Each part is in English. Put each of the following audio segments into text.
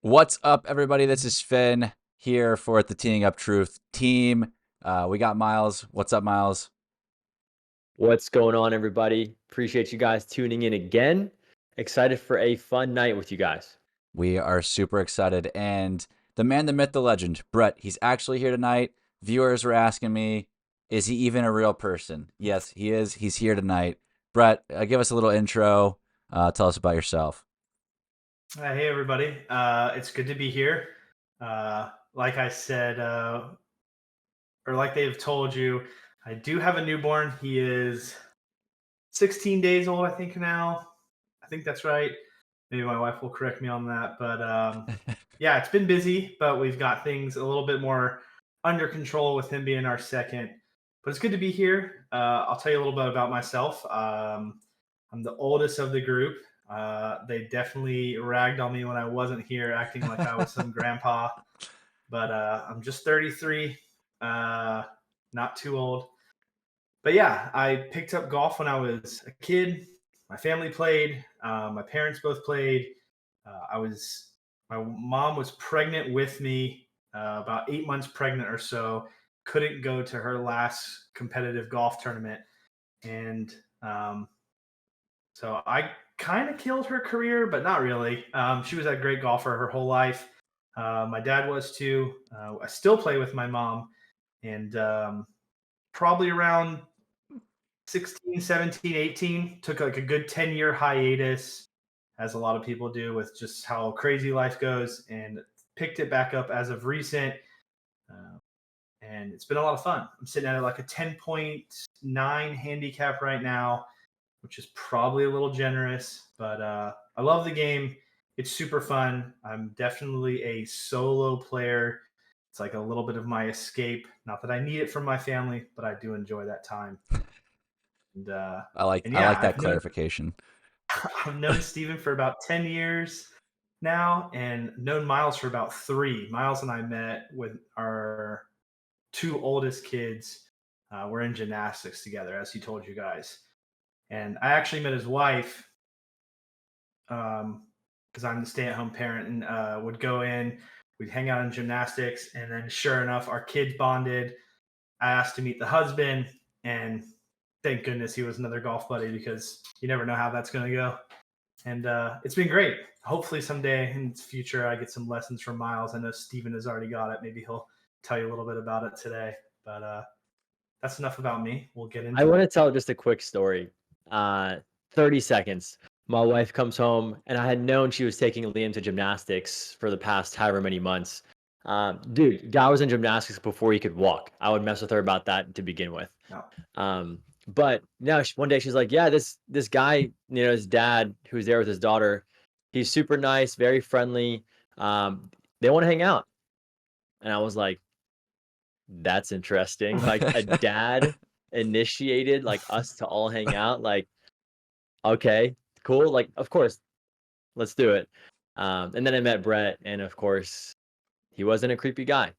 What's up, everybody? This is Finn here for the Teeing Up Truth team. We got Miles. What's up, Miles? What's going on, everybody? Appreciate you guys tuning in again. Excited for a fun night with you guys. We are super excited. And the man, the myth, the legend, Brett, he's actually here tonight. Viewers were asking me, is he even a real person? Yes, he is. He's here tonight. Brett, give us a little intro. Tell us about yourself. Hey everybody, it's good to be here. Like I said, or like they've told you, I do have a newborn. He is 16 days old, I think now. I think that's right. Maybe my wife will correct me on that. But yeah, it's been busy, but we've got things a little bit more under control with him being our second. But it's good to be here. I'll tell you a little bit about myself. I'm the oldest of the group. They definitely ragged on me when I wasn't here, acting like I was some grandpa. But I'm just 33, not too old. But yeah, I picked up golf when I was a kid. My family played. My parents both played. My mom was pregnant with me, about 8 months pregnant or so. Couldn't go to her last competitive golf tournament, and so I kind of killed her career, but not really. She was a great golfer her whole life. My dad was too. I still play with my mom, and probably around 16, 17, 18, took like a good 10-year hiatus, as a lot of people do with just how crazy life goes, and picked it back up as of recent. Uh, and it's been a lot of fun. I'm sitting at like a 10.9 handicap right now, which is probably a little generous, but I love the game. It's super fun. I'm definitely a solo player. It's like a little bit of my escape. Not that I need it from my family, but I do enjoy that time. And, I like yeah, that clarification. I've known Steven for about 10 years now and known Miles for about 3. Miles and I met with our 2 oldest kids. We're in gymnastics together, as he told you guys. And I actually met his wife because I'm the stay-at-home parent, and would go in, we'd hang out in gymnastics, and then sure enough, our kids bonded. I asked to meet the husband, and thank goodness he was another golf buddy because you never know how that's going to go. And it's been great. Hopefully someday in the future I get some lessons from Miles. I know Steven has already got it. Maybe he'll tell you a little bit about it today. But that's enough about me. We'll get into I want to it. tell just a quick story. 30 seconds. My wife comes home, and I had known she was taking Liam to gymnastics for the past however many months. Dude, guy was in gymnastics before he could walk. I would mess with her about that to begin with. No. But now one day she's like, yeah, this guy, his dad who's there with his daughter, he's super nice, very friendly. They want to hang out. And I was like, that's interesting. Like a dad initiated like us to all hang out. Like, okay, cool. Like, of course, let's do it. And then I met Brett, and of course, he wasn't a creepy guy.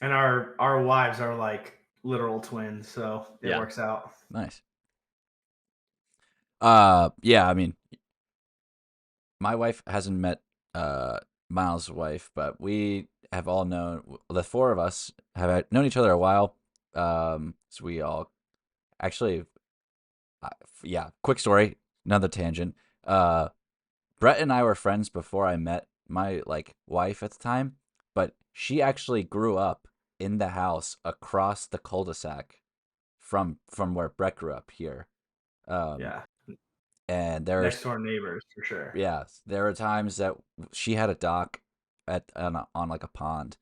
And our wives are like literal twins, so it works out. Nice. Yeah, I mean, my wife hasn't met Miles' wife, but we have all known, the 4 of us have known each other a while. So we all actually, yeah, quick story, another tangent. Brett and I were friends before I met my wife at the time, but she actually grew up in the house across the cul-de-sac from where Brett grew up here. Yeah. And there next door neighbors for sure. Yeah, there were times that she had a dock on like a pond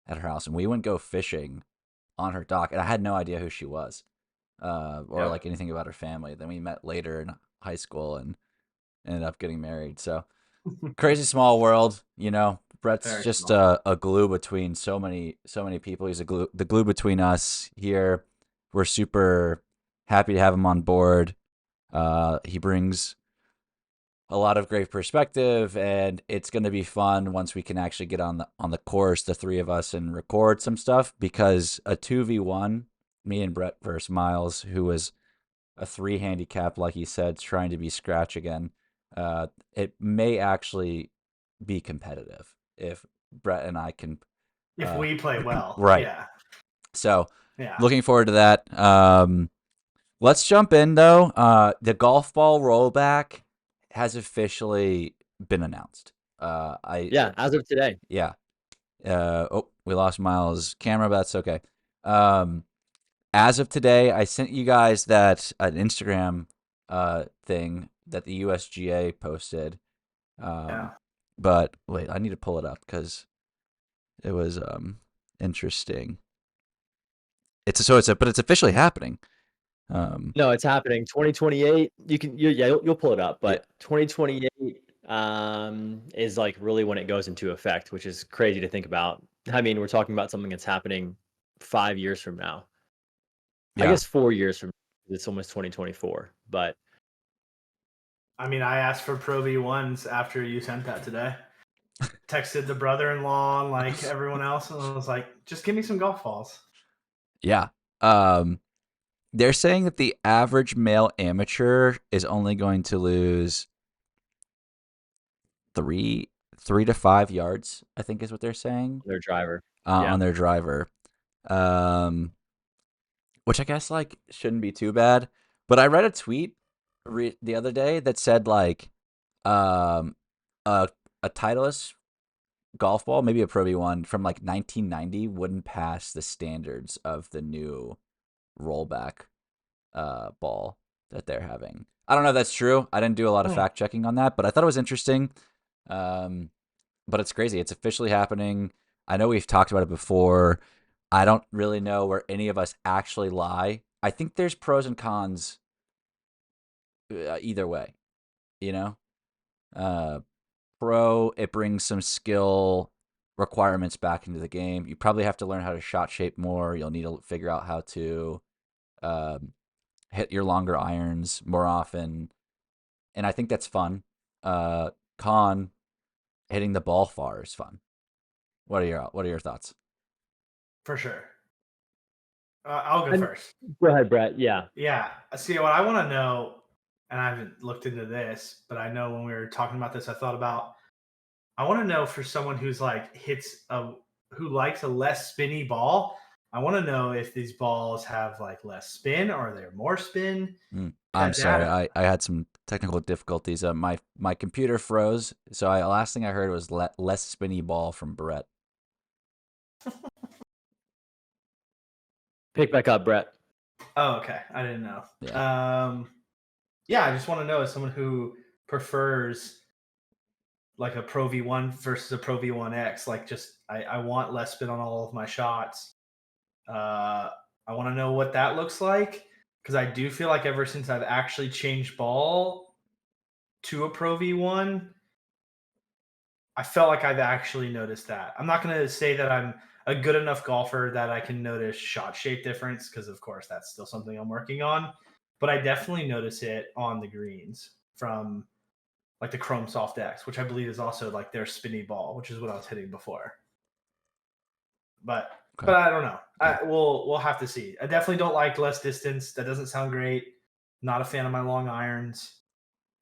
at her house, and we wouldn't go fishing on her dock, and I had no idea who she was, or like anything about her family. Then we met later in high school and ended up getting married. So crazy small world, Brett's Very just small. a glue between so many people. He's the glue between us here. We're super happy to have him on board. He brings a lot of great perspective, and it's going to be fun once we can actually get on the course, the 3 of us, and record some stuff, because a 2v1, me and Brett versus Miles, who was a 3 handicap, like he said, trying to be scratch again, it may actually be competitive. if Brett and I can. If we play well, right. Yeah. So, Yeah. looking forward to that. Let's jump in though. The golf ball rollback has officially been announced. As of today. Yeah. We lost Miles' camera, but that's okay. As of today, I sent you guys that an Instagram thing that the USGA posted. Yeah. But wait, I need to pull it up because it was interesting. But it's officially happening. No, it's happening. 2028. You'll pull it up, Yeah. but 2028 is like really when it goes into effect, which is crazy to think about. I mean, we're talking about something that's happening 5 years from now. I Yeah. guess 4 years from now. It's almost 2024, but I mean, I asked for Pro V1s after you sent that today. Texted the brother-in-law and like everyone else, and I was like, just give me some golf balls. Yeah. They're saying that the average male amateur is only going to lose 3 to 5 yards, I think is what they're saying. their driver. On their driver. Which I guess like shouldn't be too bad. But I read a tweet the other day that said like a Titleist golf ball, maybe a Pro V1 from like 1990 wouldn't pass the standards of the new rollback ball that they're having. I don't know if that's true. I didn't do a lot of fact checking on that, but I thought it was interesting. But it's crazy. It's officially happening. I know we've talked about it before. I don't really know where any of us actually lie. I think there's pros and cons either way, you know? Pro, it brings some skill requirements back into the game. You probably have to learn how to shot shape more. You'll need to figure out how to hit your longer irons more often. And I think that's fun. Con, hitting the ball far is fun. What are your thoughts? For sure. I'll go first. Go ahead, Brett. Yeah. Yeah. See, what I want to know, and I haven't looked into this, but I know when we were talking about this, I thought about. I want to know for someone who's like who likes a less spinny ball. I want to know if these balls have like less spin or they're more spin. I'm sorry, That I had some technical difficulties. My computer froze, so last thing I heard was less spinny ball from Brett. Pick back up, Brett. Oh, okay. I didn't know. Yeah. Yeah, I just want to know as someone who prefers like a Pro V1 versus a Pro V1X, like just I want less spin on all of my shots. I want to know what that looks like because I do feel like ever since I've actually changed ball to a Pro V1, I felt like I've actually noticed that. I'm not going to say that I'm a good enough golfer that I can notice shot shape difference because, of course, that's still something I'm working on. But I definitely notice it on the greens from like the Chrome Soft X, which I believe is also like their spinny ball, which is what I was hitting before. But I don't know. We'll have to see. I definitely don't like less distance. That doesn't sound great. Not a fan of my long irons.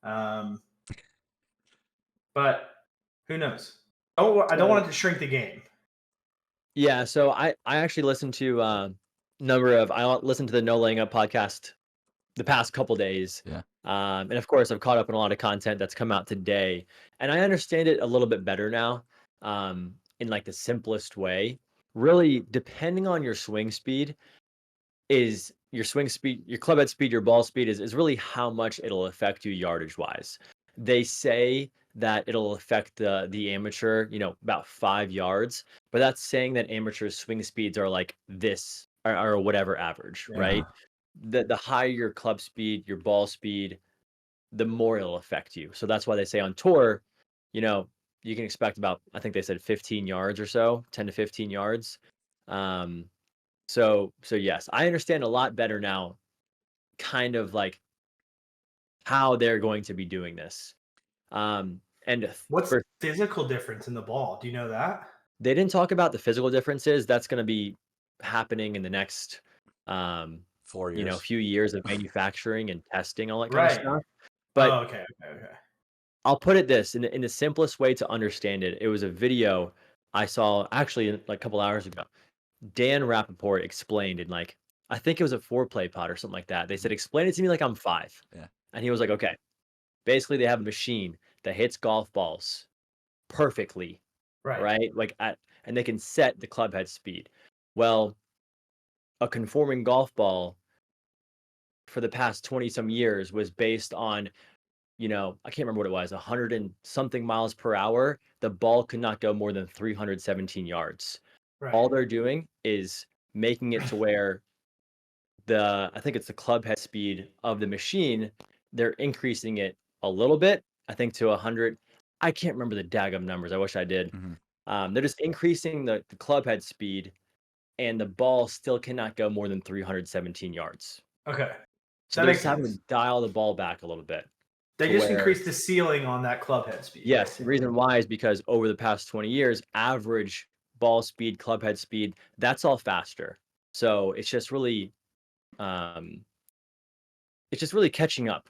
But who knows? Oh, I don't want it to shrink the game. Yeah, so I actually listened to I listened to the No Laying Up podcast the past couple days. Yeah. And of course, I've caught up on a lot of content that's come out today, and I understand it a little bit better now. In like the simplest way, really, depending on your swing speed, your club head speed, your ball speed is really how much it'll affect you yardage wise. They say that it'll affect the amateur, about 5 yards, but that's saying that amateur swing speeds are like this or whatever average, right? The higher your club speed, your ball speed, the more it'll affect you. So that's why they say on tour, you can expect about, I think they said 15 yards or so, 10 to 15 yards. So yes, I understand a lot better now, kind of like how they're going to be doing this. And What's the physical difference in the ball? Do you know that? They didn't talk about the physical differences. That's going to be happening in the next 4 years. few years of manufacturing and testing, all that kind of stuff. But But okay. I'll put it this in the simplest way to understand it. It was a video I saw actually like a couple hours ago. Dan Rappaport explained in like I think it was a foreplay pod or something like that. They said, "Explain it to me like I'm 5." Yeah. And he was like, "Okay." Basically, they have a machine that hits golf balls perfectly, Right. right? And they can set the club head speed. Well, a conforming golf ball for the past 20 some years was based on, I can't remember what it was, 100 and something miles per hour. The ball could not go more than 317 yards. All Right. they're doing is making it to where I think it's the club head speed of the machine, they're increasing it a little bit, I think to 100. I can't remember the daggum numbers. I wish I did. Mm-hmm. They're just increasing the club head speed, and the ball still cannot go more than 317 yards. Okay. So That they're makes just having sense. to dial the ball back a little bit They to just where, increased the ceiling on that club head speed. yes, the reason why is because over the past 20 years, average ball speed, club head speed, that's all faster. So um, it's just really catching up.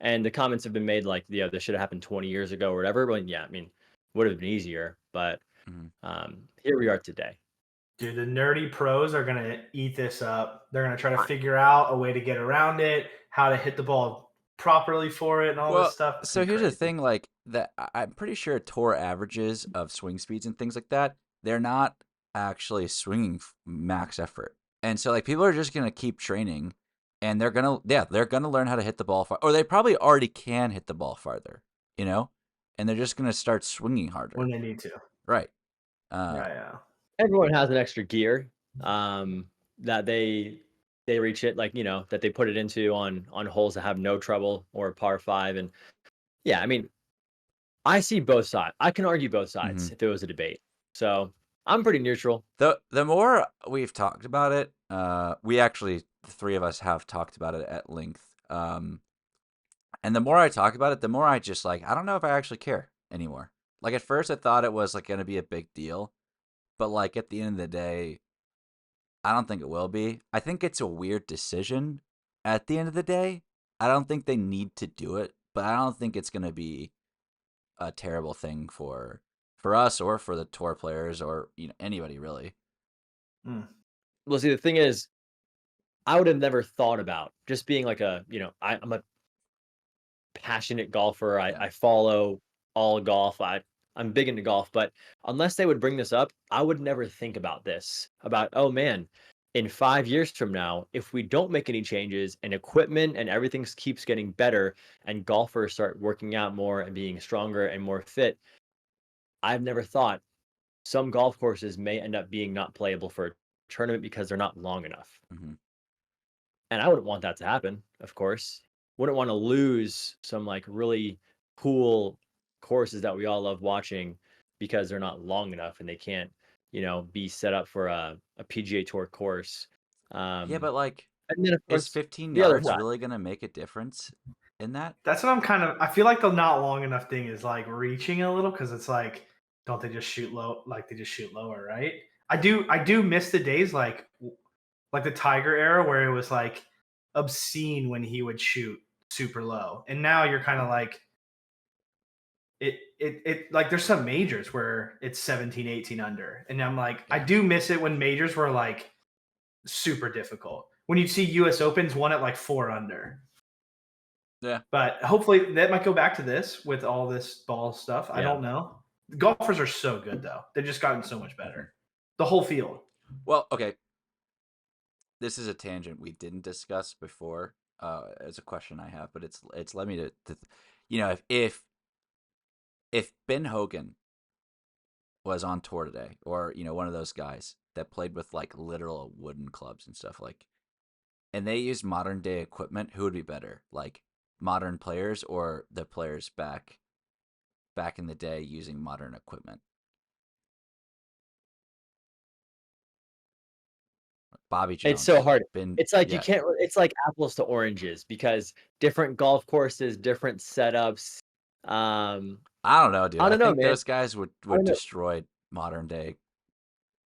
And the comments have been made like, yeah, this should have happened 20 years ago or whatever. But yeah, I mean, would have been easier. But Mm-hmm. here we are today. Dude, the nerdy pros are gonna eat this up. They're gonna try to I- figure out a way to get around it, how to hit the ball properly for it, and all this Well, stuff. It's so gonna be here's the crazy. thing, like that I'm pretty sure tour averages of swing speeds and things like that, they're not actually swinging max effort. And so like people are just going to keep training and they're going to learn how to hit the ball far, or they probably already can hit the ball farther, you know? And they're just going to start swinging harder. When they need to. Right. Yeah. Everyone has an extra gear that they reach it, like, that they put it into on holes that have no trouble or a par five. And yeah, I mean, I see both sides. I can argue both sides Mhm. if it was a debate. So I'm pretty neutral. The more we've talked about it, the three of us have talked about it at length. And the more I talk about it, the more I just like, I don't know if I actually care anymore. Like at first I thought it was like going to be a big deal, but like at the end of the day, I don't think it will be. I think it's a weird decision at the end of the day. I don't think they need to do it, but I don't think it's going to be a terrible thing for us or for the tour players or anybody really. Well, see, the thing is, I would have never thought about just being like I'm a passionate golfer. Yeah. I follow all golf. I'm big into golf, but unless they would bring this up, I would never think about this. About, oh man, in 5 years from now, if we don't make any changes and equipment and everything keeps getting better and golfers start working out more and being stronger and more fit, I've never thought some golf courses may end up being not playable for a tournament because they're not long enough. Mm-hmm. And I wouldn't want that to happen, of course. Wouldn't want to lose some like really cool courses that we all love watching because they're not long enough and they can't, be set up for a PGA Tour course. Yeah, but like, And then of is course 15 the other yards side. really going to make a difference in that? That's what I'm I feel like the not long enough thing is like reaching a little because it's like, don't they just shoot low? Like they just shoot lower, right? I do miss the days like the Tiger era where it was like obscene when he would shoot super low. And now you're kind of like it like there's some majors where it's 17, 18 under. And I'm like, I Yeah. do miss it when majors were like super difficult. When you see US Opens one at like 4 under. Yeah. But hopefully that might go back to this with all this ball stuff. I Yeah. don't know. Golfers are so good though. They've just gotten so much better. The whole field. Well, okay. This is a tangent we didn't discuss before. It's a question I have, but it's led me to if Ben Hogan was on tour today, or one of those guys that played with like literal wooden clubs and stuff, like, and they use modern day equipment, who would be better, like modern players or the players back in the day using modern equipment? Bobby It's so Jones, hard. Ben, It's like you yeah. can't. It's like apples to oranges because different golf courses, different setups. I don't know, dude. I I don't know, think man. those guys would I don't know. destroy modern day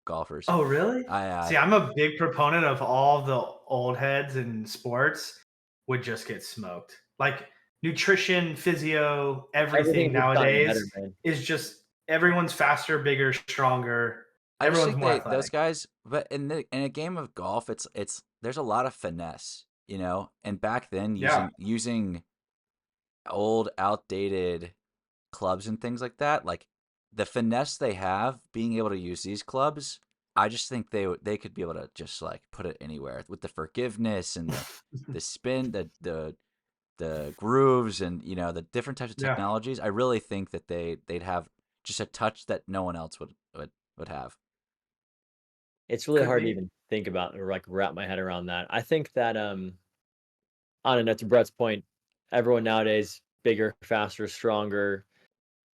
golfers. Oh, really? I See, I'm a big proponent of all the old heads in sports would just get smoked. Like nutrition, physio, everything Everything's just gotten better, nowadays man. is just everyone's faster, bigger, stronger. I just Everyone's think more those athletic. guys, but in a game of golf, there's a lot of finesse, And back then, Yeah. using old, outdated clubs and things like that, like the finesse they have, being able to use these clubs, I just think they could be able to just like put it anywhere with the forgiveness and the spin, the grooves, and the different types of Yeah. technologies. I really think that they'd have just a touch that no one else would have. It's really Could hard to be. even think about or like wrap my head around that. I think that I don't know, to Brett's point, everyone nowadays bigger, faster, stronger.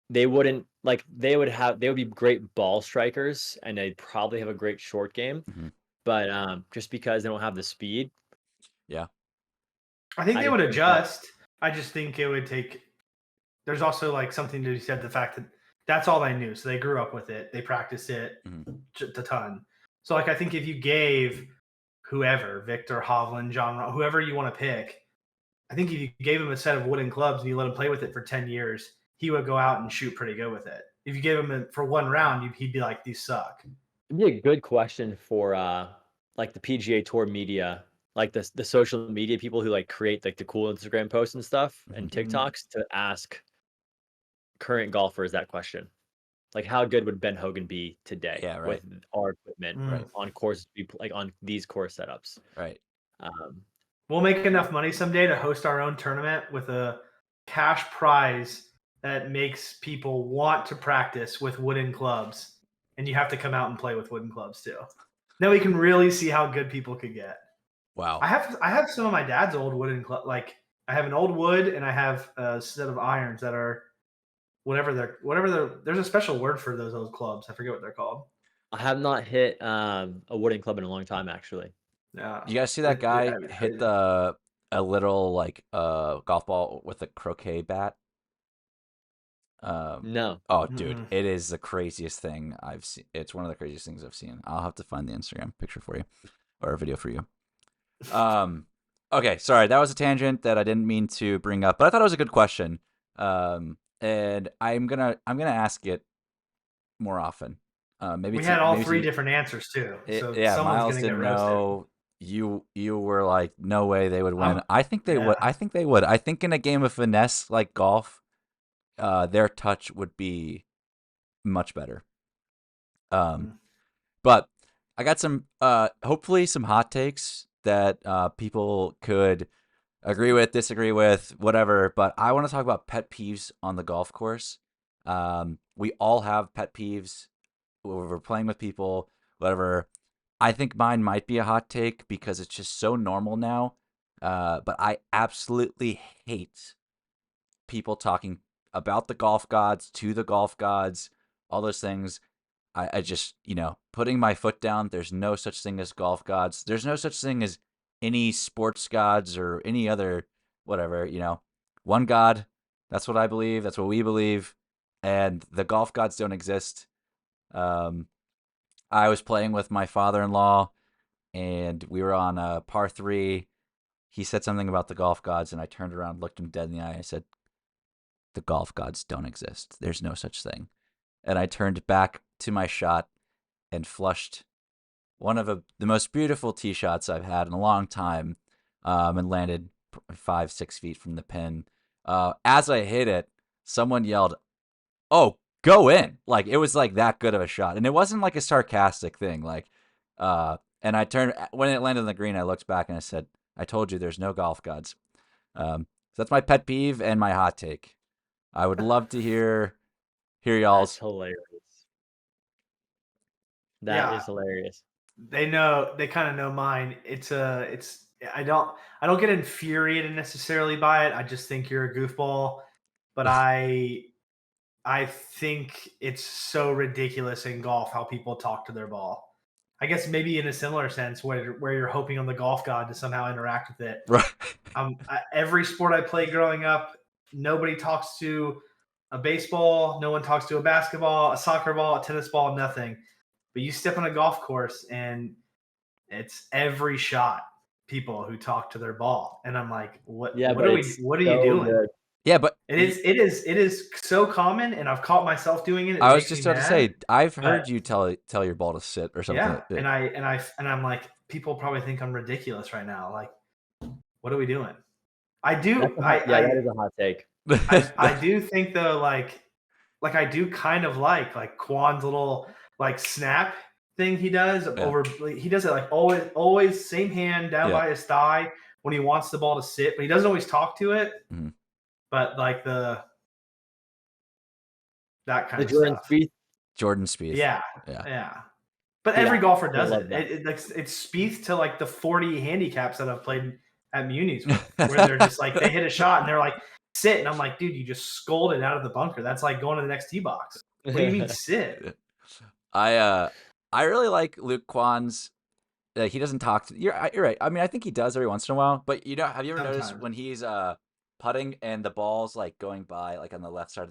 They would be great ball strikers and they'd probably have a great short game, Hmm. but just because they don't have the speed, Yeah. I think I they just would think that adjust. I just think it would take. There's also like something to be said, the fact that that's all they knew, so they grew up with it. They practiced it Hmm. a ton. So like I think if you gave whoever, Victor Hovland, whoever you want to pick, I think if you gave him a set of wooden clubs and you let him play with it for 10 years, he would go out and shoot pretty good with it. If you gave him it for one round, he'd be like, these suck. it'd be a good question for like the PGA Tour media, like the social media people who like create like the cool Instagram posts and stuff Hmm. and TikToks to ask current golfers that question. Like, how good would Ben Hogan be today Yeah. Right. with our equipment Mm. Right. on courses, like on these course setups? Right. Um, We'll make enough money someday to host our own tournament with a cash prize that makes people want to practice with wooden clubs. And you have to come out and play with wooden clubs too. Then we can really see how good people could get. Wow. I have some of my dad's old wooden club. Like I have an old wood and I have a set of irons that are there's a special word for those old clubs. I forget what they're called. I have not hit a wooden club in a long time, actually. Yeah, You guys see that guy it's hit crazy. a little like golf ball with a croquet bat? Um, No, oh, dude, Mm-mm. it is the craziest thing I've seen. It's one of the craziest things I've seen. I'll have to find the Instagram picture for you or a video for you. Um, okay, sorry, that was a tangent that I didn't mean to bring up, but I thought it was a good question. And I'm gonna ask it more often. Maybe We had all maybe three to different answers too, so yeah, someone's Miles gonna get didn't roasted. know. You were like, no way they would win. I'm I think they would. yeah. I think they would. I think in a game of finesse like golf, their touch would be much better. Um, Mm. but I got some, hopefully some hot takes that people could agree with, disagree with, whatever. But I want to talk about pet peeves on the golf course. We all have pet peeves when we're playing with people, whatever. I think mine might be a hot take because it's just so normal now. But I absolutely hate people talking about the golf gods, to the golf gods, all those things. I just, putting my foot down. There's no such thing as golf gods. There's no such thing as any sports gods or any other whatever, One God. That's what I believe. That's what we believe. And the golf gods don't exist. Um, I was playing with my father-in-law and we were on a par three. He said something about the golf gods, and I turned around, looked him dead in the eye. I said, "The golf gods don't exist. There's no such thing." And I turned back to my shot and flushed one of the most beautiful tee shots I've had in a long time, and landed 5-6 feet from the pin. As I hit it, someone yelled, "Oh, go in!" Like it was like that good of a shot, and it wasn't like a sarcastic thing. And I turned when it landed on the green. I looked back and I said, "I told you, there's no golf gods." So that's my pet peeve and my hot take. I would love to hear that's y'all's. hilarious. That Yeah, is hilarious. they kind of know mine. It's I don't get infuriated necessarily by it. I just think you're a goofball, but I think it's so ridiculous in golf how people talk to their ball. I guess maybe in a similar sense where you're hoping on the golf god to somehow interact with it. Right. Every sport I played growing up, nobody talks to a baseball, no one talks to a basketball, a soccer ball, a tennis ball, nothing. But you step on a golf course and it's every shot people who talk to their ball, and I'm like, Yeah, what but are we? it's What are you so doing? good. Yeah, but It is so common, and I've caught myself doing it. It I was makes me just about to mad. say, I've but heard you tell your ball to sit or something. yeah, and I'm like, people probably think I'm ridiculous right now. Like, what are we doing? I That's do a hot, yeah, that is a hot take. I do think though, like I do kind of like Quan's little like snap thing he does over. He does it like always same hand down by his thigh when he wants the ball to sit, but he doesn't always talk to it. Mm-hmm. But like that kind The of Jordan stuff. Spieth. Jordan Spieth. Yeah. But Yeah, every golfer I does love it. that. It's Spieth to like the 40 handicaps that I've played at Munis with, where they're just like they hit a shot and they're like sit, and I'm like, dude, you just scolded out of the bunker. That's like going to the next tee box. What do you mean sit? I really like Luke Kwan's. He doesn't talk to you're right. I mean, I think he does every once in a while. But have you ever noticed Sometimes. when he's putting and the ball's like going by like on the left side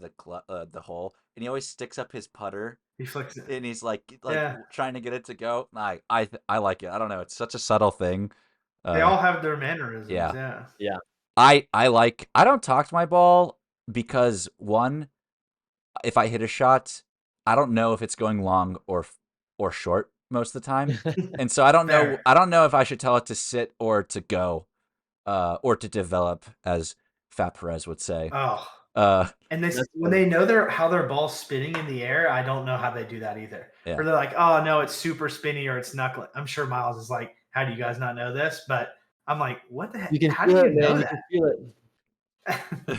of the hole, and he always sticks up his putter He flicks it. and he's like Yeah. trying to get it to go. I like it. I don't know. It's such a subtle thing. They all have their mannerisms. Yeah. Yeah. I don't talk to my ball because one, if I hit a shot, I don't know if it's going long or short most of the time. And so I don't know Fair. if I should tell it to sit or to go, or to develop, as Fat Perez would say. Oh. Uh, And this when they know how their ball's spinning in the air, I don't know how they do that either. Yeah. Or they're like, oh no, it's super spinny or it's knuckling. I'm sure Miles is like, how do you guys not know this? But I'm like, what the heck? You can How feel do it, you know man. You that? can feel it.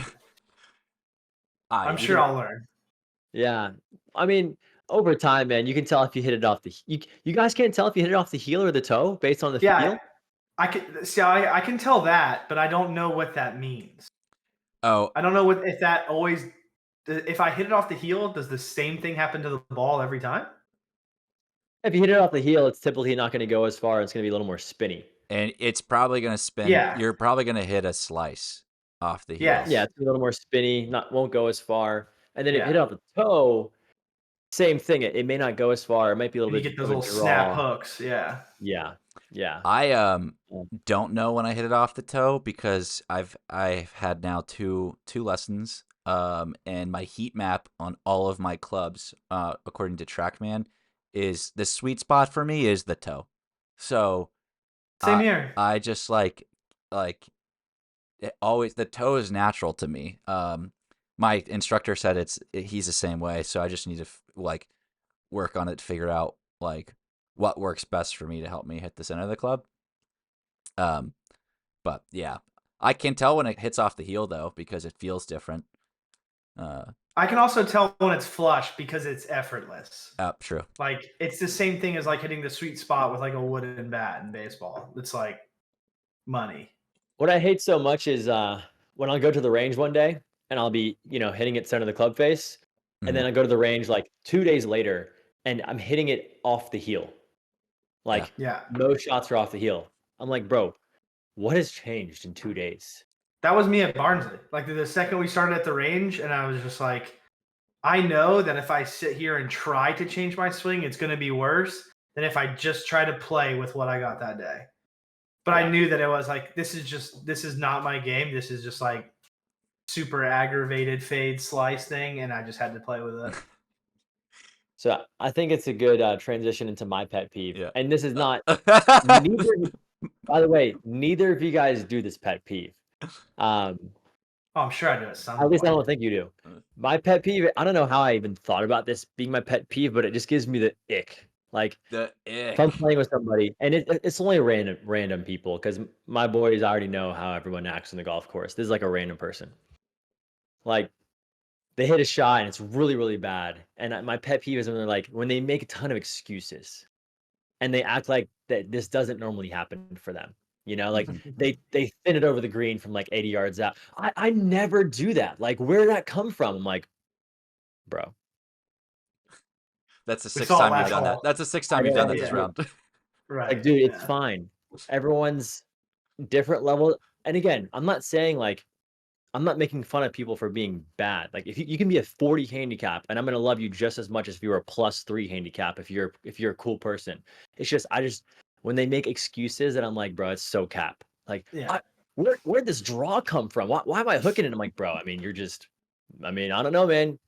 I'm sure I'll learn. Yeah. I mean, over time, man, you can tell if you hit it off the you guys can't tell if you hit it off the heel or the toe based on the feel? I can see. I can tell that, but I don't know what that means. Oh, I don't know if that always. If I hit it off the heel, does the same thing happen to the ball every time? If you hit it off the heel, it's typically not going to go as far. It's going to be a little more spinny. and it's probably going to spin. Yeah. You're probably going to hit a slice off the heel. Yes. Yeah, it's a little more spinny. Won't go as far. And then if you hit it off the toe, same thing. It may not go as far. It might be a little You bit get those of a little draw. snap hooks. Yeah. Yeah. I don't know when I hit it off the toe because I've had now two lessons. And my heat map on all of my clubs, according to TrackMan, is the sweet spot for me is the toe. So same here. I just like it always, the toe is natural to me. My instructor said he's the same way, so I just need to work on it to figure out what works best for me to help me hit the center of the club. But yeah, I can tell when it hits off the heel though because it feels different. I can also tell when it's flush because it's effortless. True. Like it's the same thing as like hitting the sweet spot with like a wooden bat in baseball. It's like money. What I hate so much is when I'll go to the range one day and I'll be, hitting it center of the club face, and then I go to the range like 2 days later and I'm hitting it off the heel. Like no shots are off the heel. I'm like, bro, what has changed in 2 days? That was me at Barnsley. Like the second we started at the range, and I was just like, I know that if I sit here and try to change my swing, it's going to be worse than if I just try to play with what I got that day. But I knew that it was like, this is not my game. This is just like super aggravated fade slice thing, and I just had to play with it. So I think it's a good transition into my pet peeve. Yeah. And this is not by the way, neither of you guys do this pet peeve. I'm sure I do it some At least point. I don't think you do. My pet peeve, I don't know how I even thought about this being my pet peeve, but it just gives me the ick. Like the ick. If I'm playing with somebody, and it's only random people, because my boys already know how everyone acts on the golf course. This is like a random person. Like they hit a shot and it's really, really bad. And my pet peeve is when they make a ton of excuses and they act like that this doesn't normally happen for them. Like they thin it over the green from like 80 yards out. I never do that. Like, where did that come from? I'm like, bro. That's the sixth time you've done that. That's the sixth time you've done that this round. Right. Like, dude, it's fine. Everyone's different level. And again, I'm not saying I'm not making fun of people for being bad. Like if you can be a 40 handicap and I'm going to love you just as much as if you were a +3 handicap, if you're a cool person. It's just, when they make excuses and I'm like, bro, it's so cap. Like, where'd this draw come from? Why am I hooking it? I'm like, bro, I mean, I don't know, man.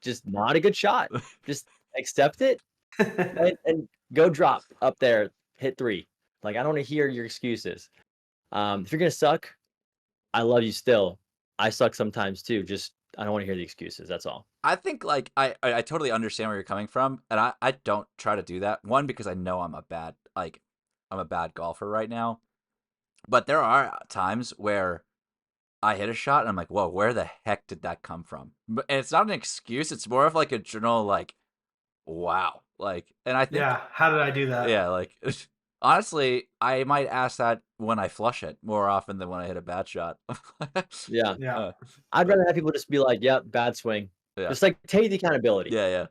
Just not a good shot. Just accept it and go drop up there, hit 3. Like, I don't want to hear your excuses. If you're gonna suck, I love you still. I suck sometimes too. Just I don't want to hear the excuses. That's all. I think like I totally understand where you're coming from, and I don't try to do that. One, because I know I'm a bad golfer right now. But there are times where I hit a shot and I'm like, whoa, where the heck did that come from? But and it's not an excuse, it's more of like a general like, wow. Like, and I think Yeah. How did I do that? yeah, like honestly, I might ask that when I flush it more often than when I hit a bad shot. Yeah. Yeah. I'd rather have people just be like, yep, bad swing. Yeah. Just like take the accountability. Yeah,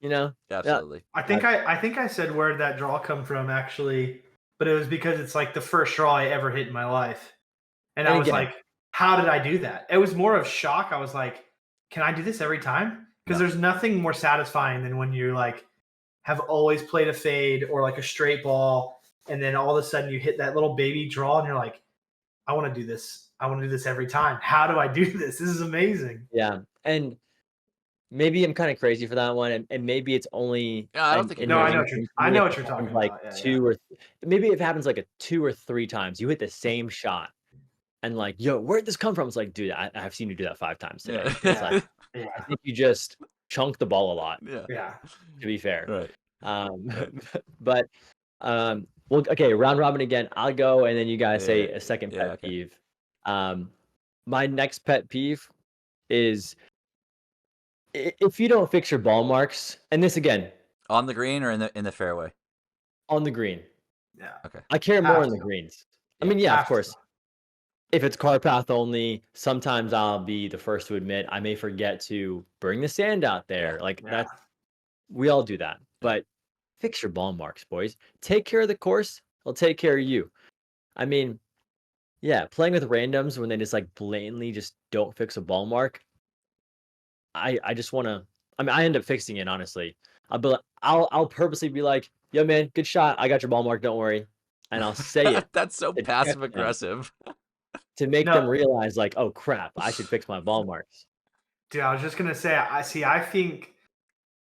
You know? Yeah. absolutely. I think I said where did that draw come from actually, but it was because it's like the first draw I ever hit in my life. And I And was again, like, how did I do that? It was more of shock. I was like, can I do this every time? Because Yeah. there's nothing more satisfying than when you like have always played a fade or like a straight ball, and then all of a sudden you hit that little baby draw, and you're like, I want to do this. I want to do this every time. How do I do this? This is amazing. yeah. And maybe I'm kind of crazy for that one, and maybe it's only Yeah, I don't think in you're No, crazy. rare instances. I Maybe know if what it you're happens talking like about. Yeah, yeah. 2 or maybe if it happens like 2 or 3 times, you hit the same shot, and like, yo, where'd this come from? It's like, dude, I've seen you do that 5 times today. It's like, Yeah. I Yeah. think you just chunk the ball a lot, Yeah. Yeah. to be fair. Right. Right. But well, okay, round robin again. I'll go, and then you guys say a second pet okay. peeve. My next pet peeve is if you don't fix your ball marks, and this again On the green or in the fairway? on the green. Yeah. Okay. I care more Have on the to. greens. Yeah. I mean, yeah, of Have to. course. If it's car path only, sometimes I'll be the first to admit I may forget to bring the sand out there. Like Yeah. that, we all do that. But fix your ball marks, boys. Take care of the course. I'll take care of you. I mean, yeah, playing with randoms when they just like blatantly just don't fix a ball mark. I just want to. I mean, I end up fixing it honestly. I'll purposely be like, "Yo, man, good shot. I got your ball mark. Don't worry," and I'll say it That's so to check passive them, aggressive. to make them No, realize, like, oh crap, I should fix my ball marks. dude, I was just gonna say, I see. I think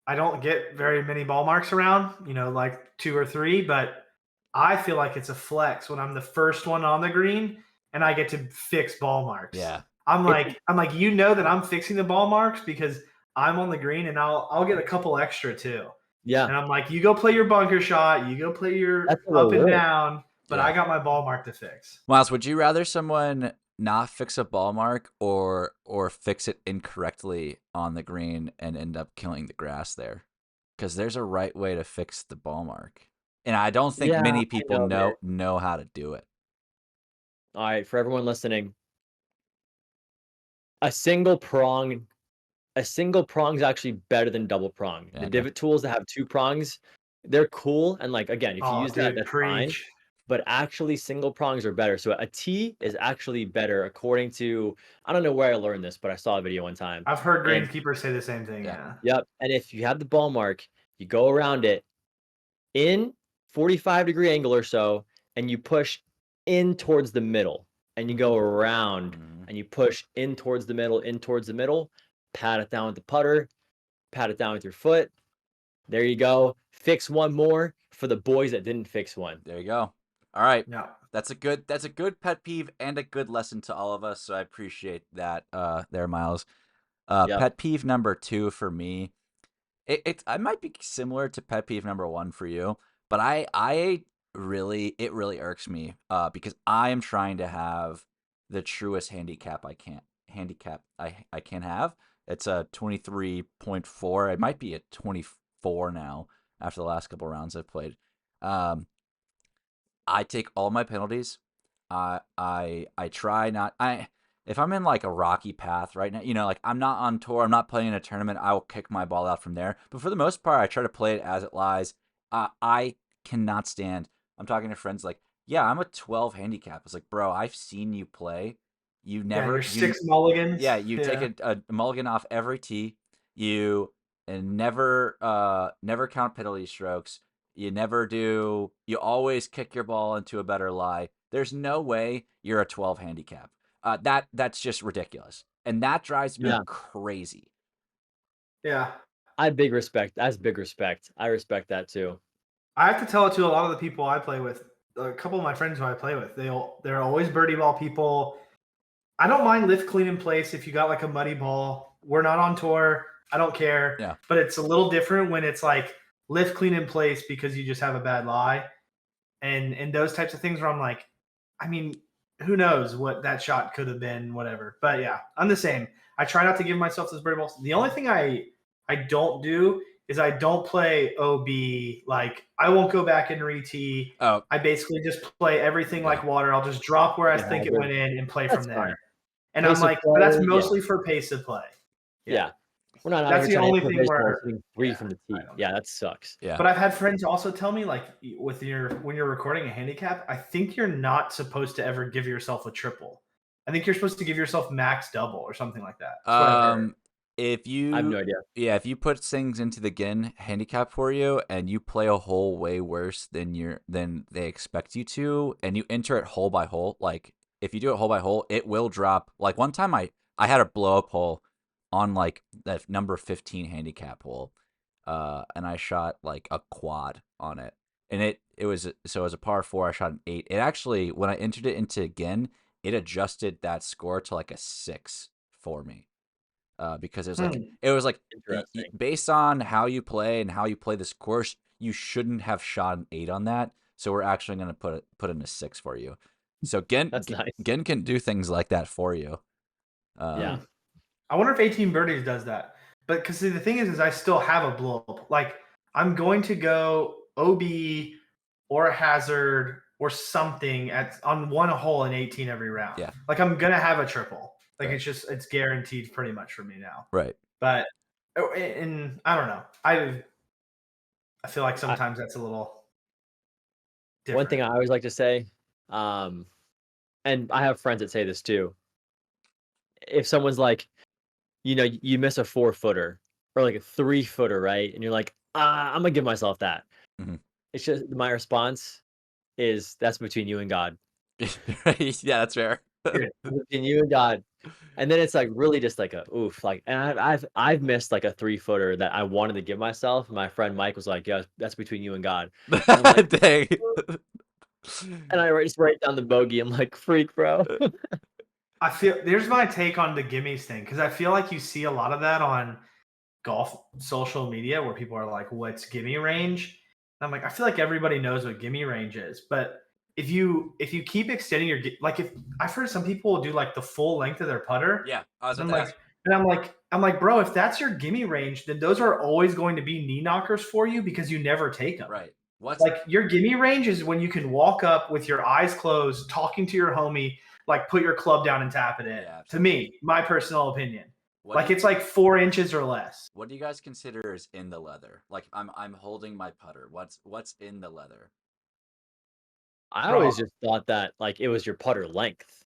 I don't get very many ball marks around, like 2 or 3, but I feel like it's a flex when I'm the first one on the green and I get to fix ball marks. Yeah. I'm It's, like, that I'm fixing the ball marks because I'm on the green and I'll get a couple extra too. yeah, And I'm like, you go play your bunker shot, you go play your that's a up and reward. down, but Yeah. I got my ball mark to fix. Miles, would you rather someone not fix a ball mark or fix it incorrectly on the green and end up killing the grass there? Because there's a right way to fix the ball mark, and I don't think Yeah, many I people know, man. know how to do it. All right, for everyone listening, a single prong, a single prong is actually better than double prong. Yeah, The okay. divot tools that have 2 prongs, they're cool, and like again, if you Oh, use that, dude, that's fine. preach. But actually, single prongs are better. So a T is actually better according to, I don't know where I learned this, but I saw a video one time. I've heard And greenskeepers say the same thing. Yeah. Yeah. yep, and if you have the ball mark, you go around it in 45-degree angle or so, and you push in towards the middle, and you go around, Mhm. and you push in towards the middle, pat it down with the putter, pat it down with your foot. There you go. Fix one more for the boys that didn't fix one. There you go. All right. Yeah. That's a good pet peeve and a good lesson to all of us. So I appreciate that there, Miles. Yep. Pet peeve number 2 for me. I might be similar to pet peeve number 1 for you, but it really irks me because I am trying to have the truest handicap I can have. It's a 23.4. It might be a 24 now after the last couple rounds I've played. I take all my penalties. I try not if I'm in like a rocky path right now, like I'm not on tour, I'm not playing in a tournament, I will kick my ball out from there. But for the most part, I try to play it as it lies. I cannot stand. I'm talking to friends like, yeah, I'm a 12 handicap. It's like, bro, I've seen you play. You Yeah, never, your 6 mulligans. yeah, you Yeah. take a mulligan off every tee. You never count penalty strokes. You never do. You always kick your ball into a better lie. There's no way you're a 12 handicap. That's just ridiculous, and that drives me Yeah. crazy. Yeah. I have big respect. That's big respect. I respect that too. I have to tell it to a lot of the people I play with. A couple of my friends who I play with, they're always birdie ball people. I don't mind lift clean in place if you got like a muddy ball. We're not on tour. I don't care. Yeah. But it's a little different when it's like lift clean in place because you just have a bad lie. And those types of things where I'm like, I mean, who knows what that shot could have been, whatever. But yeah, I'm the same. I try not to give myself those birdie balls. The only thing I don't do is I don't play OB. Like I won't go back and re-tee. Oh, I basically just play everything Yeah. like water. I'll just drop where I Yeah, think it good. went in and play That's from there. fine. And Pace I'm of like, but that's play, yeah. mostly for pace of play. Yeah. We're not out That's here the trying only to hit thing baseball where- hitting three yeah, from the I tee. don't Yeah, that sucks. yeah. But I've had friends also tell me, like, with when you're recording a handicap, I think you're not supposed to ever give yourself a triple. I think you're supposed to give yourself max double or something like that. That's what I've heard. If you, I have no idea. Yeah, if you put things into the GIN handicap for you and you play a hole way worse than they expect you to, and you enter it hole by hole, like if you do it hole by hole, it will drop. Like one time I had a blow up hole on like that number 15 handicap hole, and I shot like a quad on it, and it was a par 4. I shot an 8. It actually, when I entered it into GIN, it adjusted that score to like a 6 for me. Because it was like Interesting. based on how you play and how you play this course, you shouldn't have shot an 8 on that. So we're actually going to put in a 6 for you. So That's nice. Gen can do things like that for you. Yeah. I wonder if 18 birdies does that. But because the thing is I still have a blow up. Like I'm going to go OB or a hazard or something on one hole in 18 every round. Yeah. Like I'm gonna have a triple. Like Right. it's guaranteed pretty much for me now. Right. But and I don't know. I feel like sometimes that's a little different. One thing I always like to say, and I have friends that say this too. If someone's like, you miss a 4-footer or like a 3-footer, right? And you're like, I'm gonna give myself that. Mhm. It's just my response is that's between you and God. Yeah, that's fair. Between you and God. And then it's like really just like a oof. Like, and I've missed like a 3-footer that I wanted to give myself. My friend Mike was like, yeah, that's between you and God. I'm like, Dang. and I just write down the bogey. I'm like, freak, bro. I feel there's my take on the gimmies thing because I feel like you see a lot of that on golf social media where people are like, "What's gimme range?" And I'm like, I feel like everybody knows what gimme range is, but if you keep extending your like, if I've heard some people will do like the full length of their putter, Yeah, I was and about to ask. I'm like, bro, if that's your gimme range, then those are always going to be knee knockers for you because you never take them. Right. What's Like your gimme range is when you can walk up with your eyes closed, talking to your homie, like put your club down and tap it in. Yeah, to me, my personal opinion, what like do you, it's like 4 inches or less. what do you guys consider is in the leather? Like I'm holding my putter. What's in the leather? I always just thought that like it was your putter length.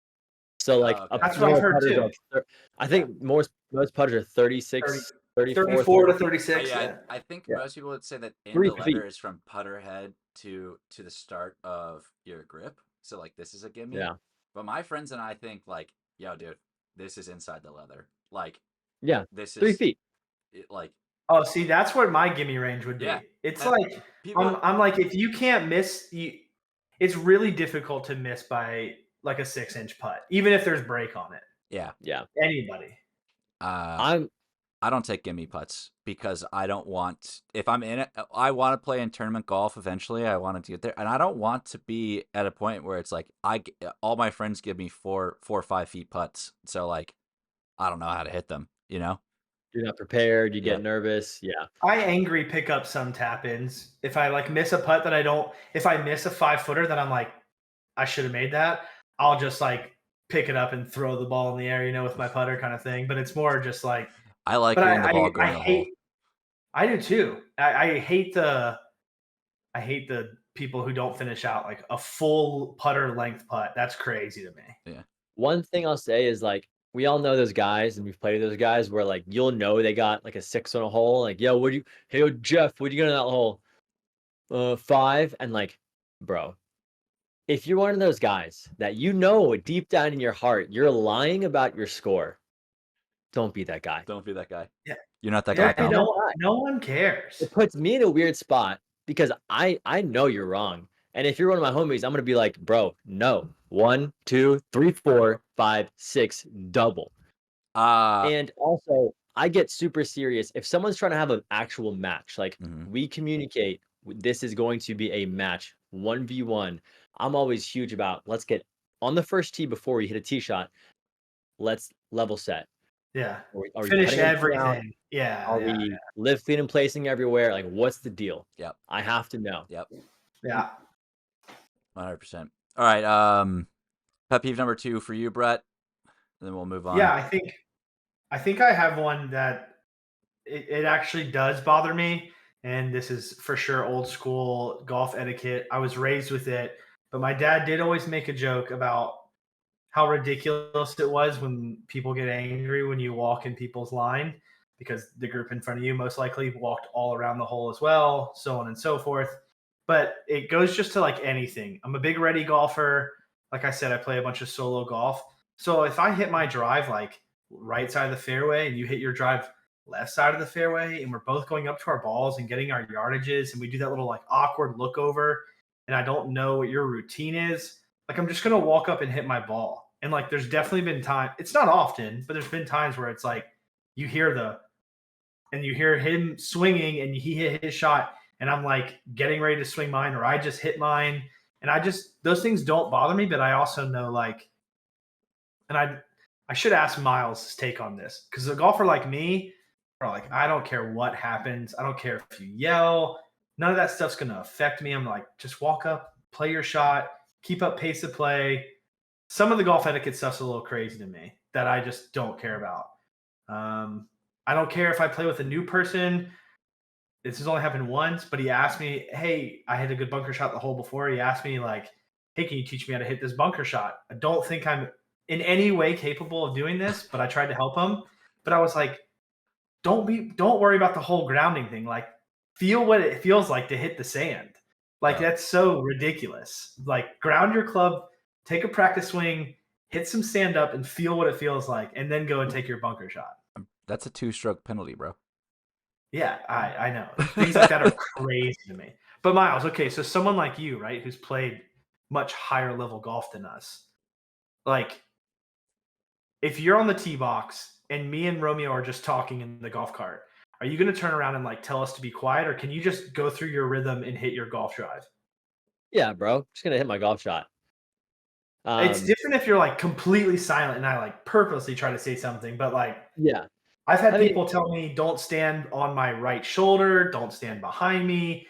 So like Okay. That's what I've heard putters too. are I think most putters are 36, 34, 34 to 30. 36. Yeah, Yeah. I think Yeah. most people would say that in 3 the leather feet. is from putter head to the start of your grip. So like this is a gimme. Yeah. But my friends and I think like, yo, dude, this is inside the leather. Like Yeah. this 3 is feet. like Oh, see, that's what my gimme range would be. Yeah. It's And like people I'm like, if you can't miss, it's really difficult to miss by like a 6-inch putt, even if there's break on it. yeah. Yeah. Anybody. I don't take gimme putts because I don't want, if I'm in it, I want to play in tournament golf eventually. I want to get there. And I don't want to be at a point where it's like, all my friends give me 4 or 5 feet putts. So like, I don't know how to hit them, you know? You're not prepared. You Yeah. get nervous. Yeah. I angry pick up some tap ins. If I like miss a putt that if I miss a 5-footer that I'm like, I should have made that, I'll just like pick it up and throw the ball in the air, with my putter kind of thing. But it's more just like, I like but hitting the ball going I in the hate, hole. I do too. I hate the people who don't finish out like a full putter length putt. That's crazy to me. Yeah. One thing I'll say is like we all know those guys and we've played those guys where like you'll know they got like a 6 on a hole. Like, yo, hey Jeff, what'd you get in that hole? 5, and like, bro, if you're one of those guys that deep down in your heart you're lying about your score, don't be that guy. Don't be that guy. Yeah. You're not that guy, Yeah, Don't be pal. that no, guy. no one cares. It puts me in a weird spot because I know you're wrong. And if you're one of my homies, I'm gonna be like, bro, no. 1, 2, 3, 4, 5, 6, double. Uh, And also, I get super serious if someone's trying to have an actual match. Like mhm. we communicate, this is going to be a match, 1v1. I'm always huge about let's get on the first tee before we hit a tee shot. Let's level set. Yeah. Are we Finish putting everything out? everything. Yeah, Are yeah, we live clean and placing everywhere? Like, what's the deal? Yep. I have to know. Yep. yeah. 100%. All right. Pet peeve number 2 for you, Brett. And then we'll move on. Yeah, I think I have one that it actually does bother me, and this is for sure old school golf etiquette. I was raised with it, but my dad did always make a joke about how ridiculous it was when people get angry when you walk in people's line because the group in front of you most likely walked all around the hole as well, so on and so forth. But it goes just to like anything. I'm a big ready golfer. Like I said, I play a bunch of solo golf. So if I hit my drive like right side of the fairway and you hit your drive left side of the fairway and we're both going up to our balls and getting our yardages and we do that little like awkward look over and I don't know what your routine is, like I'm just gonna walk up and hit my ball. And like there's definitely been time, it's not often, but there's been times where it's like you hear him swinging and he hit his shot and I'm like getting ready to swing mine or I just hit mine. And those things don't bother me, but I also know like, and I should ask Miles' take on this because a golfer like me, are like, I don't care what happens. I don't care if you yell. None of that stuff's going to affect me. I'm like, just walk up, play your shot, keep up pace of play. Some of the golf etiquette stuff's a little crazy to me that I just don't care about. I don't care if I play with a new person. This has only happened once, but he asked me, hey, I had a good bunker shot the hole before. He asked me, like, hey, can you teach me how to hit this bunker shot? I don't think I'm in any way capable of doing this, but I tried to help him. But I was like, don't worry about the whole grounding thing. Like, feel what it feels like to hit the sand. Like, Yeah. that's so ridiculous. Like, ground your club, take a practice swing, hit some sand up, and feel what it feels like, and then go and take your bunker shot. That's a 2-stroke penalty, bro. Yeah, I know. Things like that are crazy to me. But Miles, okay, so someone like you, right, who's played much higher level golf than us, like if you're on the tee box and me and Romeo are just talking in the golf cart, are you going to turn around and like tell us to be quiet, or can you just go through your rhythm and hit your golf drive? Yeah, bro. Just gonna hit my golf shot. It's different if you're like completely silent and I like purposely try to say something, but like Yeah. I've had I mean, people tell me, don't stand on my right shoulder, don't stand behind me.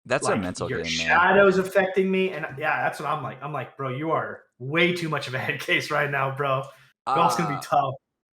That's a Like mental your game, man. shadows affecting me. And yeah, that's what I'm like. I'm like, bro, you are way too much of a head case right now, bro. Golf's gonna be Uh, tough.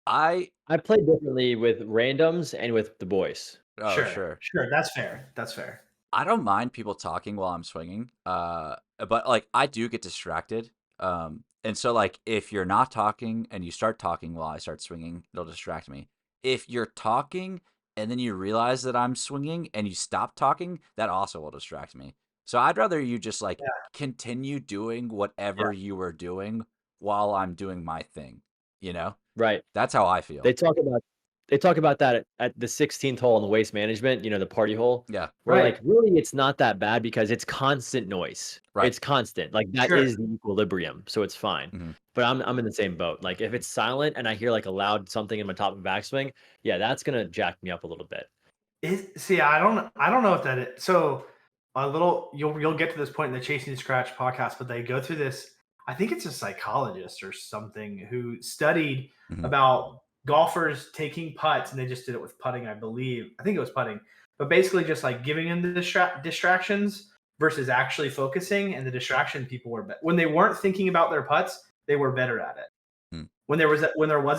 I I play differently with randoms and with the boys. oh sure. Sure. That's fair. That's fair. I don't mind people talking while I'm swinging. But like I do get distracted. And so like if you're not talking and you start talking while I start swinging, it'll distract me. If you're talking and then you realize that I'm swinging and you stop talking, that also will distract me. So I'd rather you just like Yeah. continue doing Yeah. whatever you were doing while I'm doing my thing, you know? Right. That's how I feel. They talk about that at the 16th hole in the waste management, the party hole, Yeah. where Right. like really it's not that bad because it's constant noise. Right. It's constant. Like that Sure. is the equilibrium, so it's fine. Mhm. But I'm in the same boat. Like if it's silent and I hear like a loud something in my top of backswing, yeah, that's gonna jack me up a little bit. See, I don't know if that is so a little you'll get to this point in the Chasing Scratch podcast, but they go through this. I think it's a psychologist or something who studied Mhm. about golfers taking putts, and they just did it with putting, I believe. I think it was putting, but basically just like giving them the distractions versus actually focusing. And the distraction people were when they weren't thinking about their putts, they were better at it. Mm. When there was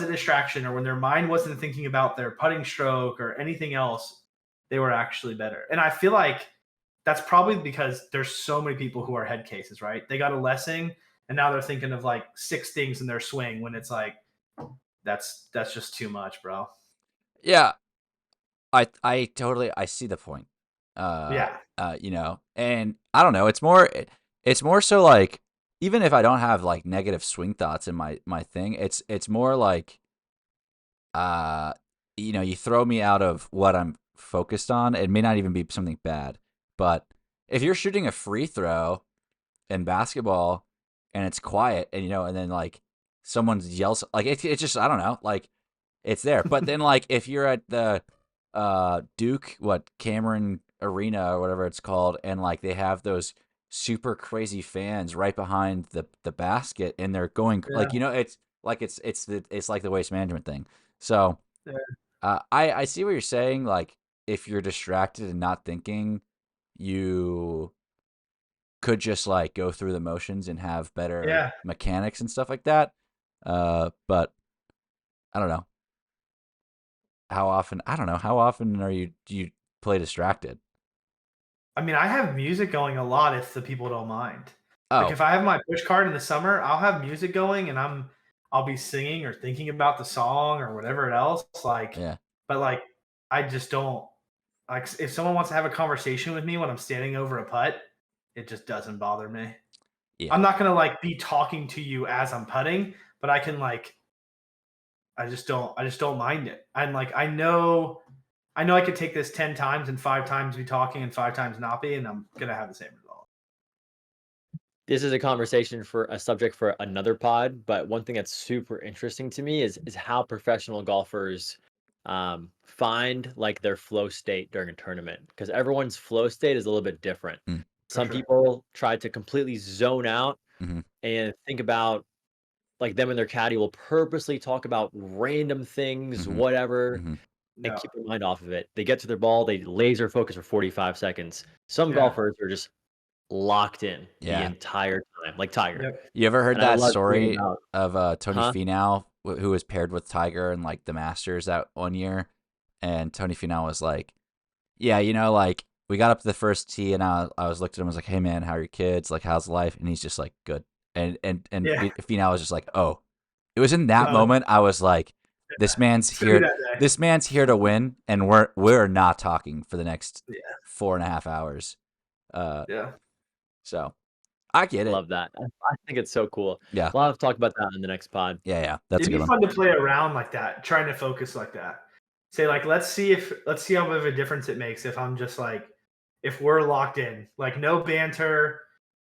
a distraction or when their mind wasn't thinking about their putting stroke or anything else, they were actually better. And I feel like that's probably because there's so many people who are head cases, right? They got a lesson and now they're thinking of like 6 things in their swing when it's like that's just too much, bro. Yeah, I totally I see the point. Yeah. You know, and I don't know. It's more so like even if I don't have like negative swing thoughts in my thing, it's more like uh, you know, you throw me out of what I'm focused on. It may not even be something bad, but if you're shooting a free throw in basketball and it's quiet and you know, and then like someone yells like it's just I don't know, like it's there. But then like if you're at the Duke Cameron Arena or whatever it's called, and like they have those super crazy fans right behind the basket and they're going Yeah. like you know it's like the waste management thing. So Yeah. I see what you're saying. Like if you're distracted and not thinking, you could just like go through the motions and have better Yeah. mechanics and stuff like that. But I don't know how often. I don't know how often do you play distracted? I mean, I have music going a lot if the people don't mind. Like Oh if I have my push card in the summer, I'll have music going and I'll be singing or thinking about the song or whatever else. Like, yeah, but like I just don't like if someone wants to have a conversation with me when I'm standing over a putt, it just doesn't bother me. yeah. I'm not gonna like be talking to you as I'm putting, but I can like I just don't mind it. I'm like I know I could take this 10 times and 5 times be talking and 5 times not be, and I'm gonna have the same result. This is a conversation for a subject for another pod, but one thing that's super interesting to me is how professional golfers find like their flow state during a tournament because everyone's flow state is a little bit different. Mm, For Some sure. people try to completely zone out mm-hmm, and think about like them and their caddy will purposely talk about random things, mm-hmm, whatever, mm-hmm. and Yeah. keep their mind off of it. They get to their ball, they laser focus for 45 seconds. Some Yeah. golfers are just locked in the Yeah. entire time, like Tiger. Yep. You ever heard And I that love hearing story about of Tony huh? Finau who was paired with Tiger in like the Masters that one year, and Tony Finau was like, "Yeah, you know, like we got up to the first tee, and I was looked at him, I was like, hey man, how are your kids? Like, how's life?' And he's just like, good. And Yeah. Finau was just like, oh, it was in that Oh, moment I was like, this man's it's gonna be here, that day. this man's here to win, and we're not talking for the next Yeah. 4.5 hours. Uh, Yeah. so I get it. Love that. I think it's so cool. Yeah, We'll have to talk about that in the next pod. yeah, that's a It'd good be one. fun to play around like that, trying to focus like that. Say like let's see how big of a difference it makes if I'm just like if we're locked in. Like no banter,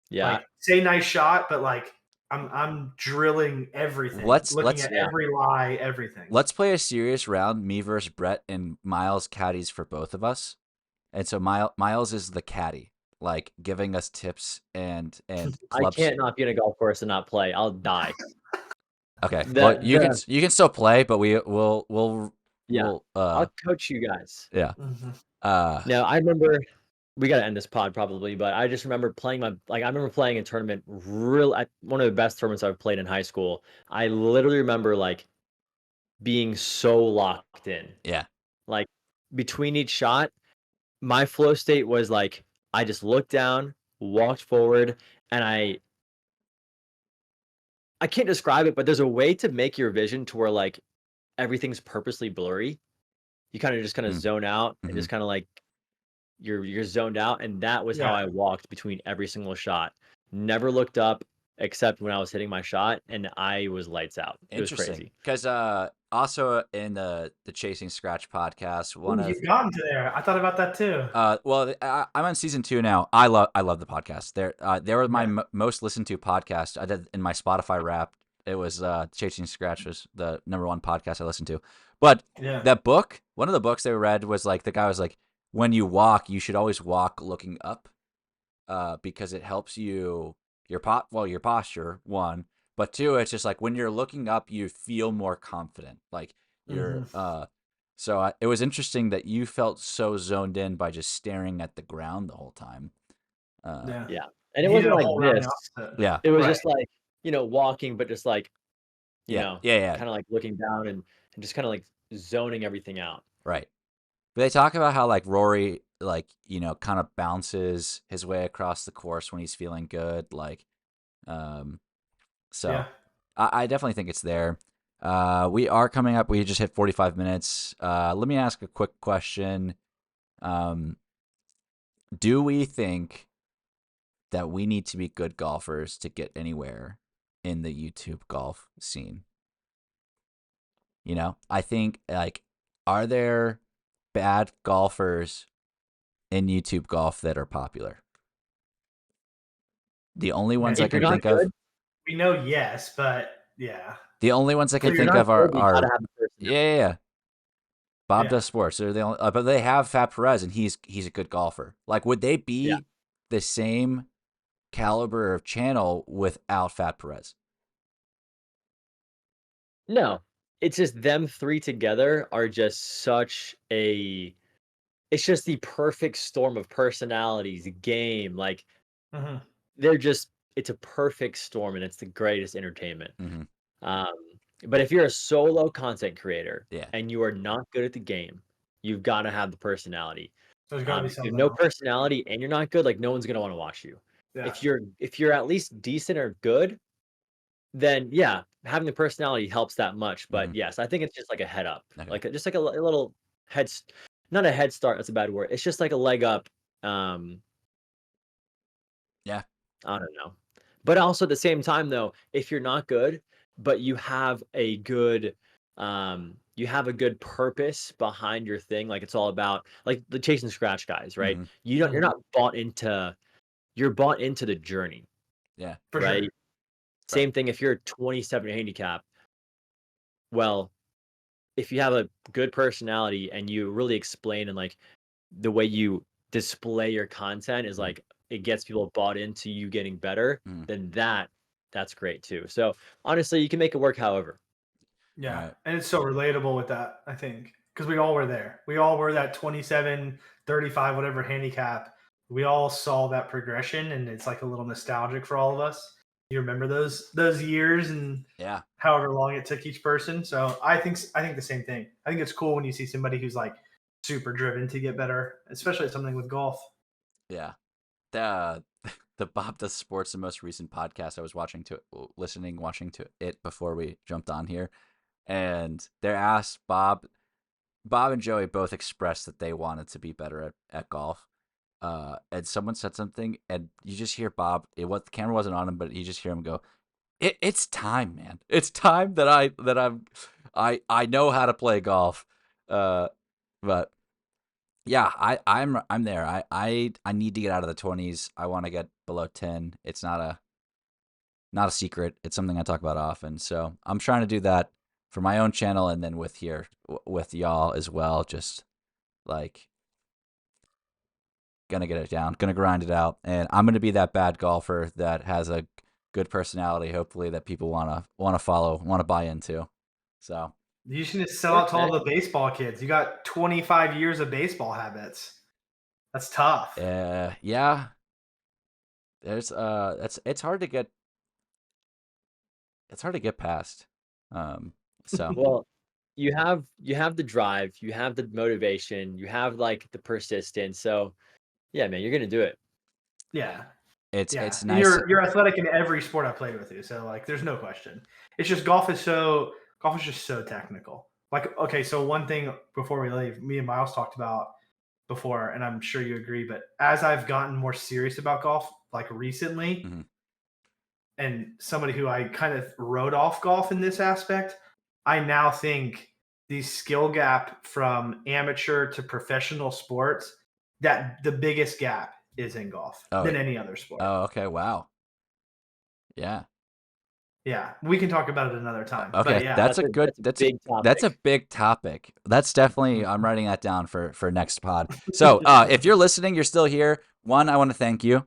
Yeah. like say nice shot, but like I'm drilling everything, Let's looking let's at Yeah. every lie, everything. let's play a serious round, me versus Brett, and Miles caddies for both of us. And so Miles is the caddy, like giving us tips and I clubs. can't not be in a golf course and not play. I'll die. Okay, well The you can still play, but yeah. we'll I'll coach you guys. yeah Mhm. No, I remember we gotta end this pod probably, but I just remember playing I remember playing a tournament real at one of the best tournaments I've played in high school. I literally remember like being so locked in. yeah Like between each shot, my flow state was like I just looked down, walked forward, and I can't describe it, but there's a way to make your vision to where like everything's purposely blurry. You kind of mm, zone out and mm-hmm. just kind of like you're zoned out, and that was how Yeah. I walked between every single shot. Never looked up except when I was hitting my shot, and I was lights out. It was Interesting crazy. because also in the Chasing Scratch podcast, one Ooh, of you've gotten to there. I thought about that too. well, I'm on season 2 now. I love the podcast. They were my Yeah. most listened to podcast. I did in my Spotify Wrapped. It was Chasing Scratch was the #1 podcast I listened to. But Yeah. that book, one of the books they read was like the guy was like, when you walk, you should always walk looking up, because it helps your posture, one, but two, it's just like when you're looking up, you feel more confident. Like you're Hmm. so it was interesting that you felt so zoned in by just staring at the ground the whole time. Yeah. Yeah. And it And he did wasn't a like whole round this. the opposite. Yeah, It was Right. just like, walking, but just like, yeah, yeah, yeah. kind of like looking down and just kind of like zoning everything out. Right. But they talk about how like Rory, like kind of bounces his way across the course when he's feeling good. Like, um, so Yeah. I definitely think it's there. We are coming up. We just hit 45 minutes. Let me ask a quick question. Um, do we think that we need to be good golfers to get anywhere in the YouTube golf scene? I think, like, are there bad golfers in YouTube golf that are popular? The only ones I If you're can not think of. good, We know yes, but yeah, The only ones I can if you're think not of good, you gotta are have the personality. yeah. Bob yeah. does sports. They're the only, but they have Fat Perez, and he's a good golfer. Like, would they Yeah. be the same caliber of channel without Fat Perez? No, it's just them three together are just such a. It's just the perfect storm of personalities, game. Like Mhm. they're just. It's a perfect storm, and it's the greatest entertainment. Mm-hmm. Um, but if you're a solo content creator Yeah. and you are not good at the game, you've got to have the personality. There's got to be If you have something no else. personality and you're not good, like no one's gonna want to watch you. Yeah. If you're at least decent or good, then yeah, having the personality helps that much. But Mhm. yes, I think it's just like a head up, Okay. like just like a little head, not a head start. That's a bad word. It's just like a leg up. Um, Yeah. I don't know. But also at the same time though, if you're not good, but you have a good purpose behind your thing, like it's all about like the chase and scratch guys, right? Mhm. You're not you're bought into the journey, Yeah. For right? sure. Same thing if you're a 27 handicap. Well, if you have a good personality and you really explain and like the way you display your content is Mhm. like it gets people bought into you getting better, Mhm. then that's great too. So honestly, you can make it work however. Yeah. Right. And it's so relatable with that, I think, because we all were there. We all were that 27, 35, whatever handicap. We all saw that progression, and it's like a little nostalgic for all of us. You remember those years and Yeah. however long it took each person. So I think the same thing. I think it's cool when you see somebody who's like super driven to get better, especially at something with golf. Yeah. The the Bob Does Sports, the most recent podcast I was watching to it before we jumped on here, and they're asked Bob and Joey both expressed that they wanted to be better at golf. And someone said something, and you just hear Bob. The camera wasn't on him, but you just hear him go, "It's time, man. It's time I know how to play golf." Uh, but yeah, I'm there. I need to get out of the 20s. I want to get below 10. It's not a secret. It's something I talk about often. So I'm trying to do that for my own channel, and then with y'all as well. Just like gonna get it down, gonna grind it out, and I'm gonna be that bad golfer that has a good personality. Hopefully, that people wanna follow, wanna buy into. So You should just sell out Works, to all man. the baseball kids. You got 25 years of baseball habits. That's tough. yeah, there's it's hard to get past. So Well, you have the drive, you have the motivation, you have like the persistence. So yeah, man, you're gonna do it. Yeah. Yeah. it's And nice. you're athletic in every sport I've played with you. So like there's no question. It's just golf is just so technical. Like, okay, so one thing before we leave, me and Miles talked about before, and I'm sure you agree, but as I've gotten more serious about golf, like recently, Mhm. and somebody who I kind of wrote off golf in this aspect, I now think the skill gap from amateur to professional sports, that the biggest gap is in golf Oh, than any other sport. oh, okay, wow, yeah. Yeah, we can talk about it another time. But Okay, yeah, That's a big that's a topic. big topic. That's definitely, I'm Mhm. writing that down for next pod. So, if you're listening, you're still here. One, I want to thank you.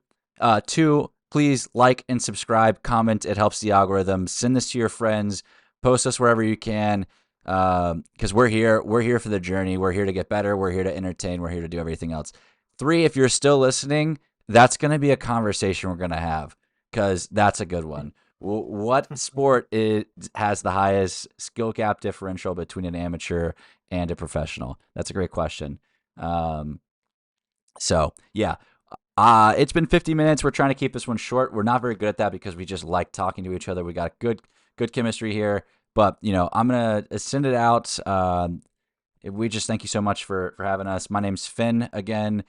Two, please like and subscribe, comment. It helps the algorithm. Send this to your friends. Post us wherever you can. Because we're here. We're here for the journey. We're here to get better. We're here to entertain. We're here to do everything else. Three, if you're still listening, that's going to be a conversation we're going to have because that's a good one. What sport has the highest skill gap differential between an amateur and a professional? That's a great question. Um, so yeah, it's been 50 minutes. We're trying to keep this one short. We're not very good at that because we just like talking to each other. We got good chemistry here. But I'm gonna send it out. we just thank you so much for having us. My name's Finn again.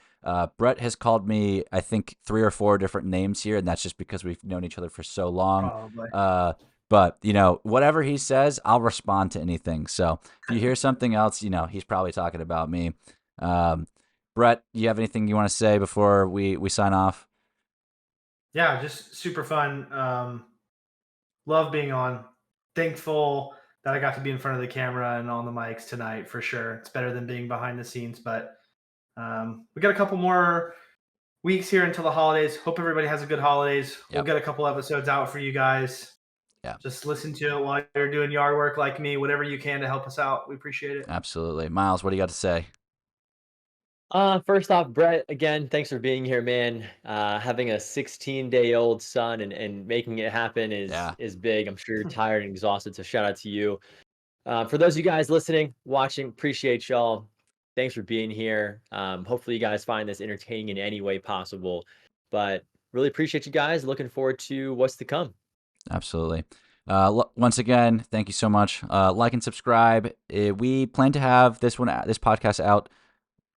Brett has called me, I think, 3 or 4 different names here, and that's just because we've known each other for so long. Probably. But whatever he says, I'll respond to anything. So if you hear something else, he's probably talking about me. Brett, do you have anything you want to say before we sign off? Yeah, just super fun. Love being on. Thankful that I got to be in front of the camera and on the mics tonight for sure. It's better than being behind the scenes, but we got a couple more weeks here until the holidays. Hope everybody has a good holidays. We'll Yep. get a couple episodes out for you guys. Yeah. Just listen to it while you're doing yard work like me, whatever you can to help us out. We appreciate it. Absolutely. Miles, what do you got to say? First off, Brett, again, thanks for being here, man. Having a 16-day-old son and making it happen is big. I'm sure you're tired and exhausted, so shout out to you. For those of you guys listening, watching, appreciate y'all. Thanks for being here. Hopefully you guys find this entertaining in any way possible. But really appreciate you guys. Looking forward to what's to come. Absolutely. Once again, thank you so much. Like and subscribe. We plan to have this podcast out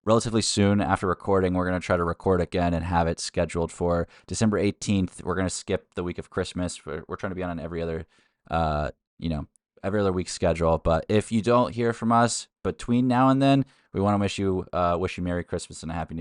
relatively soon after recording. We're going to try to record again and have it scheduled for December 18th. We're going to skip the week of Christmas. We're trying to be on an every other week schedule. But if you don't hear from us between now and then, we want to wish you Merry Christmas and a Happy New Year.